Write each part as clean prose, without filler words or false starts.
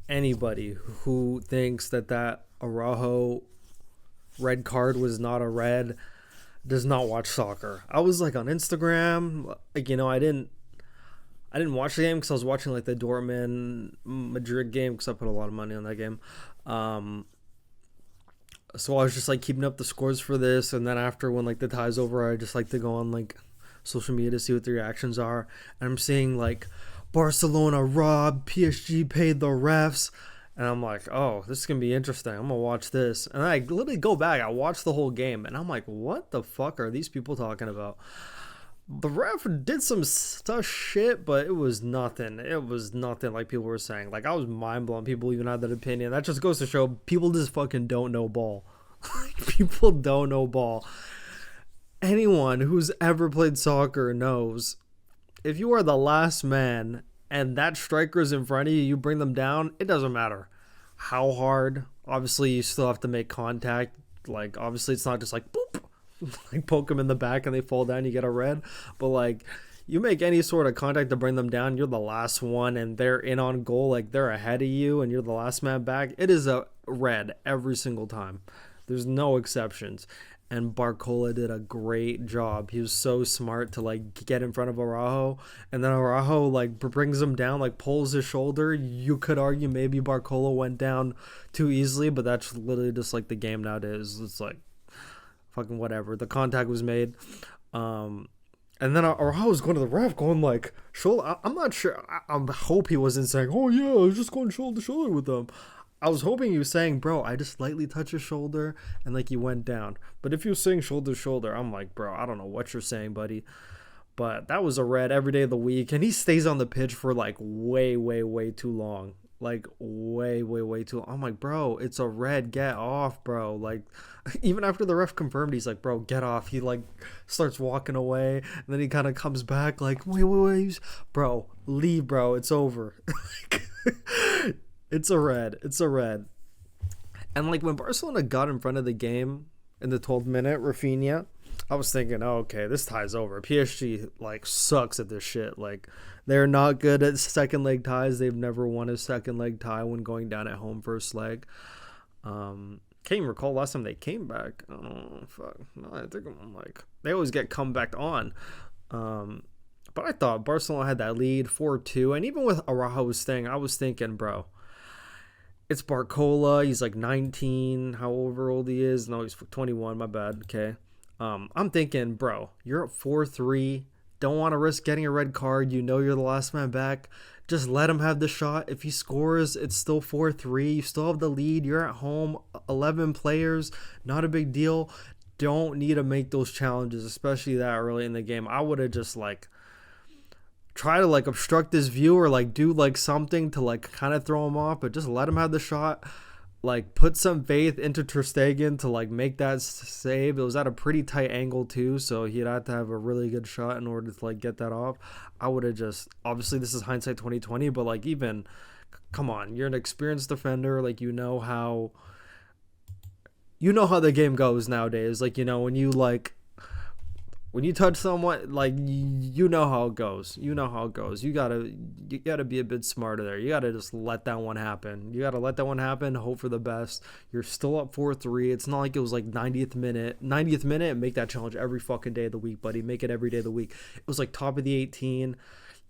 anybody who thinks that Araujo red card was not a red does not watch soccer. I was like on Instagram, like I didn't watch the game because I was watching like the Dortmund Madrid game because I put a lot of money on that game. Um, so I was just like keeping up the scores for this, and then after when like the tie's over, I just like to go on like social media to see what the reactions are, and I'm seeing like Barcelona robbed, PSG paid the refs, and I'm like, oh, this is gonna be interesting. I'm gonna watch this, and I literally go back, I watch the whole game, and I'm like, what the fuck are these people talking about? The ref did some stuff shit, but it was nothing. It was nothing like people were saying. Like I was mind blown. People even had that opinion. That just goes to show people just fucking don't know ball. People don't know ball. Anyone who's ever played soccer knows if you are the last man and that striker's in front of you, you bring them down. It doesn't matter how hard. Obviously, you still have to make contact. Like obviously, it's not just like boop, like poke them in the back and they fall down, you get a red. But like you make any sort of contact to bring them down, you're the last one and they're in on goal, like they're ahead of you and you're the last man back. It is a red every single time. There's no exceptions. And Barcola did a great job. He was so smart to like get in front of Araujo, and then Araujo like brings him down, like pulls his shoulder. You could argue maybe Barcola went down too easily, but that's literally just like the game nowadays. It's like fucking whatever. The contact was made. And then Araujo was going to the ref, going like shoulder. I'm not sure. I hope he wasn't saying, "Oh yeah, I was just going shoulder to shoulder with them." I was hoping he was saying, "Bro, I just slightly touched his shoulder and like he went down." But if he was saying shoulder to shoulder, I'm like, "Bro, I don't know what you're saying, buddy." But that was a red every day of the week, and he stays on the pitch for like way, way, way too long. Like way, way, way too long. I'm like, bro, it's a red. Get off, bro. Like, even after the ref confirmed, he's like, bro, get off. He like starts walking away, and then he kind of comes back, like, wait, wait, wait, bro, leave, bro. It's over. It's a red. It's a red. And like when Barcelona got in front of the game in the 12th minute, Rafinha, I was thinking, oh, okay, this tie's over. PSG like sucks at this shit. Like they're not good at second leg ties. They've never won a second leg tie when going down at home first leg. Can't even recall last time they came back. Oh fuck, no, I think I'm like they always get come back on. But I thought Barcelona had that lead 4-2, and even with Araujo's thing, I was thinking, bro, it's Barcola. He's like 19, however old he is. No, he's 21. My bad. Okay. I'm thinking, bro, you're at 4-3. Don't want to risk getting a red card. You know you're the last man back. Just let him have the shot. If he scores, it's still 4-3. You still have the lead. You're at home. 11 players. Not a big deal. Don't need to make those challenges, especially that early in the game. I would have just like try to like obstruct this view or like do like something to like kind of throw him off, but just let him have the shot. Like put some faith into Ter Stegen to like make that save. It was at a pretty tight angle too, so he'd have to have a really good shot in order to like get that off. I would have just obviously this is hindsight 2020, but like even come on, you're an experienced defender. Like you know how the game goes nowadays. Like when you touch someone, like you know how it goes. You know how it goes. You gotta be a bit smarter there. You gotta just let that one happen. You gotta let that one happen. Hope for the best. You're still up 4-3. It's not like it was like 90th minute. 90th minute, and make that challenge every fucking day of the week, buddy. Make it every day of the week. It was like top of the 18.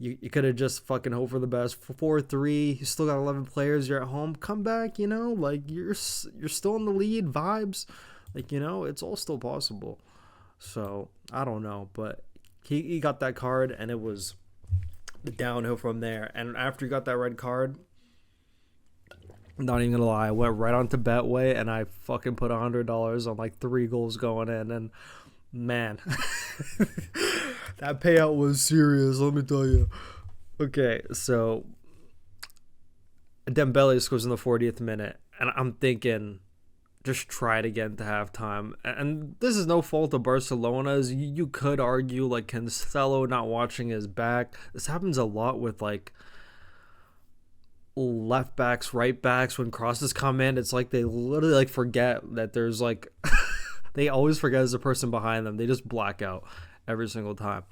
You could have just fucking hope for the best. 4-3. You still got 11 players. You're at home. Come back. Like you're still in the lead. Vibes. Like it's all still possible. So I don't know, but he got that card, and it was the downhill from there. And after he got that red card, I'm not even gonna lie, I went right onto Betway and I fucking put $100 on like 3 goals going in, and man, that payout was serious. Let me tell you. Okay, so Dembele scores in the 40th minute, and I'm thinking, just try it again to halftime. And this is no fault of Barcelona's. You could argue like Cancelo not watching his back. This happens a lot with like left backs, right backs when crosses come in. It's like they literally like forget that there's like they always forget there's a person behind them. They just black out every single time.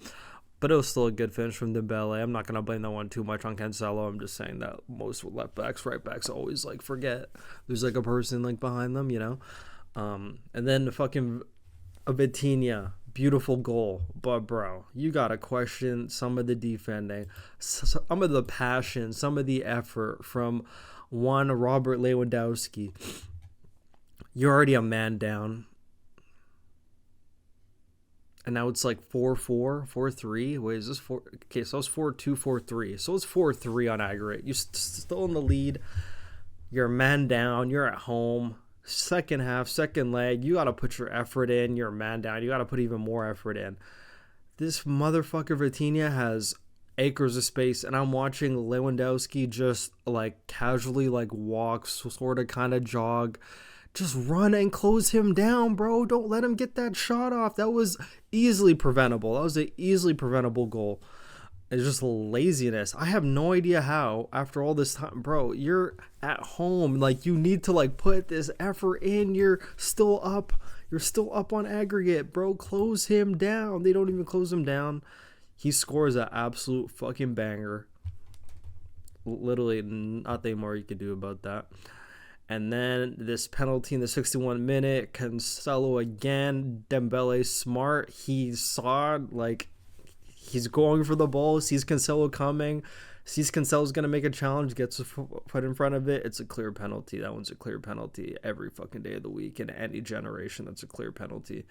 But it was still a good finish from Dembele. I'm not gonna blame that one too much on Cancelo. I'm just saying that most left backs, right backs always like forget there's like a person like behind them, you know. And then the fucking Vitinha, beautiful goal, but bro, you gotta question some of the defending, some of the passion, some of the effort from one Robert Lewandowski. You're already a man down. And now it's like 4-4, 4-3. Wait, is this 4? Okay, so it's 4-2, 4-3. So it's 4-3 on aggregate. You're still in the lead. You're a man down. You're at home. Second half, second leg. You got to put your effort in. You're a man down. You got to put even more effort in. This motherfucker Vitinha has acres of space, and I'm watching Lewandowski just like casually like walk, sort of kind of jog. Just run and close him down, bro. Don't let him get that shot off. That was easily preventable. That was an easily preventable goal. It's just laziness. I have no idea how, after all this time, bro, you're at home. Like, you need to, like, put this effort in. You're still up. You're still up on aggregate, bro. Close him down. They don't even close him down. He scores an absolute fucking banger. Literally nothing more you could do about that. And then this penalty in the 61 minute, Cancelo again, Dembele smart. He saw, like, he's going for the ball, sees Cancelo coming, sees Cancelo's going to make a challenge, gets a foot in front of it. It's a clear penalty. That one's a clear penalty every fucking day of the week. In any generation, that's a clear penalty.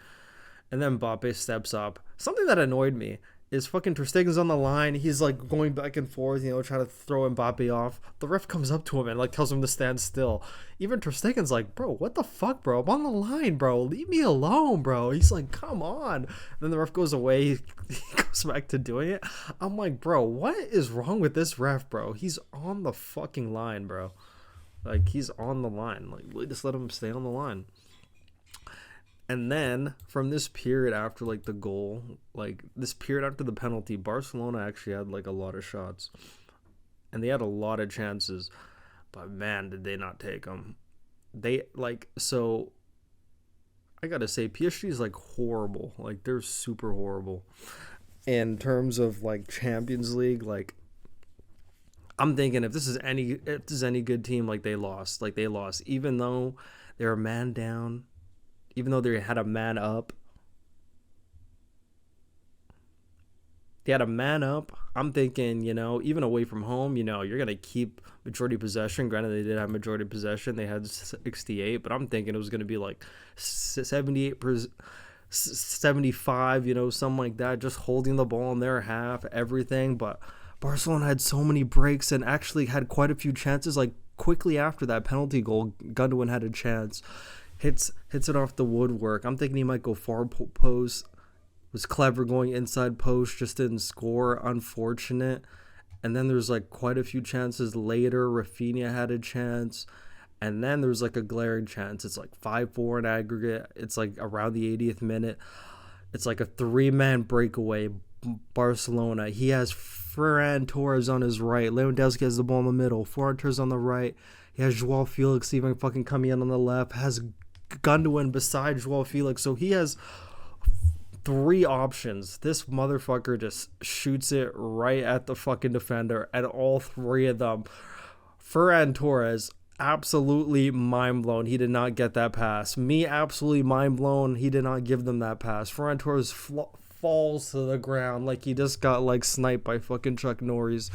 And then Mbappe steps up. Something that annoyed me is fucking Ter Stegen's on the line. He's like going back and forth, you know, trying to throw Mbappe off. The ref comes up to him and like tells him to stand still. Even Ter Stegen's like, bro, what the fuck, bro? I'm on the line, bro. Leave me alone, bro. He's like, come on. And then the ref goes away. He goes back to doing it. I'm like, bro, what is wrong with this ref, bro? He's on the fucking line, bro. Like, he's on the line. Like, just let him stay on the line. And then from this period after like the goal, like this period after the penalty, Barcelona actually had like a lot of shots, and they had a lot of chances, but man, did they not take them. They like, so I gotta say, PSG is like horrible. Like, they're super horrible in terms of like Champions League. Like, I'm thinking if this is any good team, like they lost, even though they're a man down. Even though they had a man up. I'm thinking, you know, even away from home, you know, you're going to keep majority possession. Granted, they did have majority possession. They had 68, but I'm thinking it was going to be like 78%, 75, you know, something like that. Just holding the ball in their half, everything. But Barcelona had so many breaks and actually had quite a few chances. Like, quickly after that penalty goal, Gundogan had a chance. Hits it off the woodwork. I'm thinking he might go far post. Was clever going inside post, just didn't score. Unfortunate. And then there's like quite a few chances later. Rafinha had a chance. And then there's like a glaring chance. It's like 5-4 in aggregate. It's like around the 80th minute. It's like a 3-man breakaway. Barcelona. He has Ferran Torres on his right. Lewandowski has the ball in the middle. Ferran Torres on the right. He has Joao Felix even fucking coming in on the left. Has Gundogan beside Joao Felix. So he has 3 options. This motherfucker just shoots it right at the fucking defender, and all 3 of them. Ferran Torres, absolutely mind blown. He did not get that pass. Me, absolutely mind blown. He did not give them that pass. Ferran Torres falls to the ground like he just got like sniped by fucking Chuck Norris.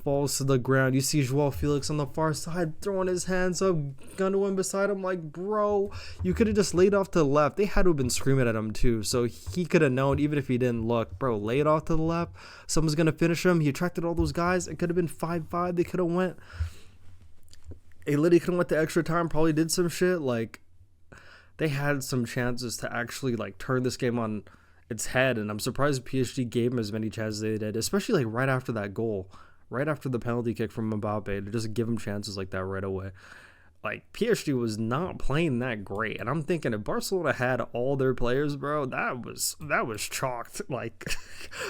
Falls to the ground. You see Joao Felix on the far side throwing his hands up. Gundogan beside him like, bro, you could have just laid off to the left. They had to have been screaming at him too, so he could have known even if he didn't look. Bro, lay it off to the left. Someone's going to finish him. He attracted all those guys. It could have been 5-5. They could have went. They literally could have went to extra time. Probably did some shit. Like, they had some chances to actually like turn this game on its head, and I'm surprised PSG gave him as many chances as they did, especially like right after that goal. Right after the penalty kick from Mbappe, to just give him chances like that right away. Like, PSG was not playing that great. And I'm thinking if Barcelona had all their players, bro, that was chalked. Like,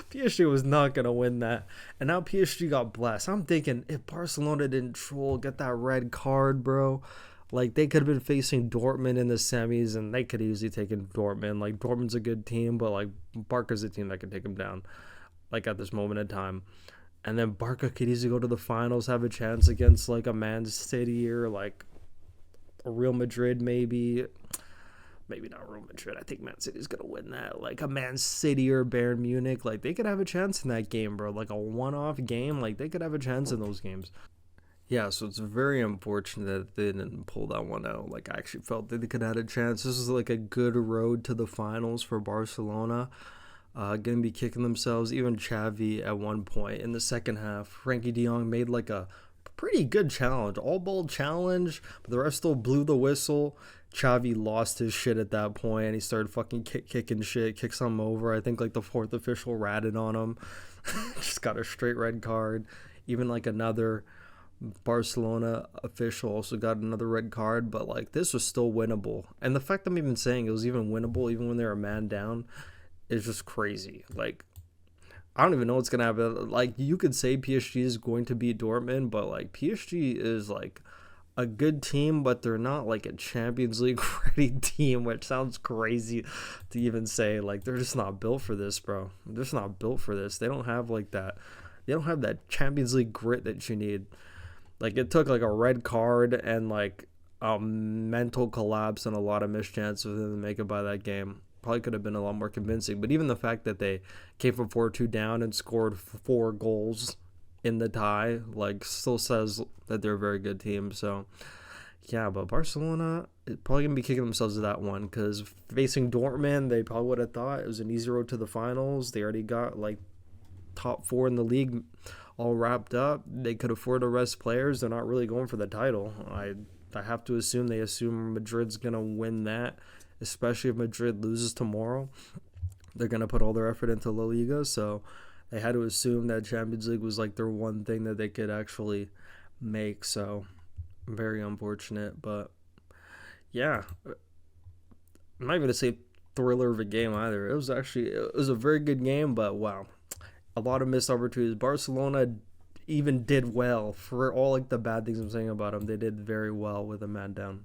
PSG was not going to win that. And now PSG got blessed. I'm thinking if Barcelona didn't get that red card, bro, like, they could have been facing Dortmund in the semis, and they could easily take in Dortmund. Like, Dortmund's a good team, but, like, Barca's a team that can take them down. like at this moment in time. And then Barca could easily go to the finals, have a chance against like a Man City or like a Real Madrid, maybe not Real Madrid. I think Man City's gonna win that. Like a Man City or Bayern Munich, like they could have a chance in that game, bro. Like a one-off game, like they could have a chance in those games. Yeah, so it's very unfortunate that they didn't pull that one out. Like I actually felt that they could have had a chance. This is like a good road to the finals for Barcelona. Gonna be kicking themselves. Even Xavi at one point in the second half, Frankie De Jong made like a pretty good challenge, all ball challenge, but the rest still blew the whistle. Xavi lost his shit at that point, and he started fucking kicking shit, kicked something over. I think like the fourth official ratted on him, just got a straight red card. Even like another Barcelona official also got another red card, but like this was still winnable. And the fact I'm even saying it was even winnable, even when they were a man down, is just crazy. Like I don't even know what's gonna happen. Like you could say PSG is going to beat Dortmund, but like PSG is like a good team, but they're not like a Champions League ready team, which sounds crazy to even say. Like they're just not built for this, bro. They're just not built for this. They don't have like that. They don't have that Champions League grit that you need. Like it took like a red card and like a mental collapse and a lot of missed chances for them to make it by that game. Probably could have been a lot more convincing. But even the fact that they came from 4-2 down and scored 4 goals in the tie, like, still says that they're a very good team. So, yeah, but Barcelona is probably going to be kicking themselves to that one because facing Dortmund, they probably would have thought it was an easy road to the finals. They already got, like, top 4 in the league all wrapped up. They could afford to rest players. They're not really going for the title. I have to assume they assume Madrid's going to win that, especially if Madrid loses tomorrow. They're going to put all their effort into La Liga, so they had to assume that Champions League was like their one thing that they could actually make. So very unfortunate, but yeah, I'm not even gonna say thriller of a game either. It was a very good game, but wow, a lot of missed opportunities. Barcelona even did well for all like the bad things I'm saying about them. They did very well with a man down.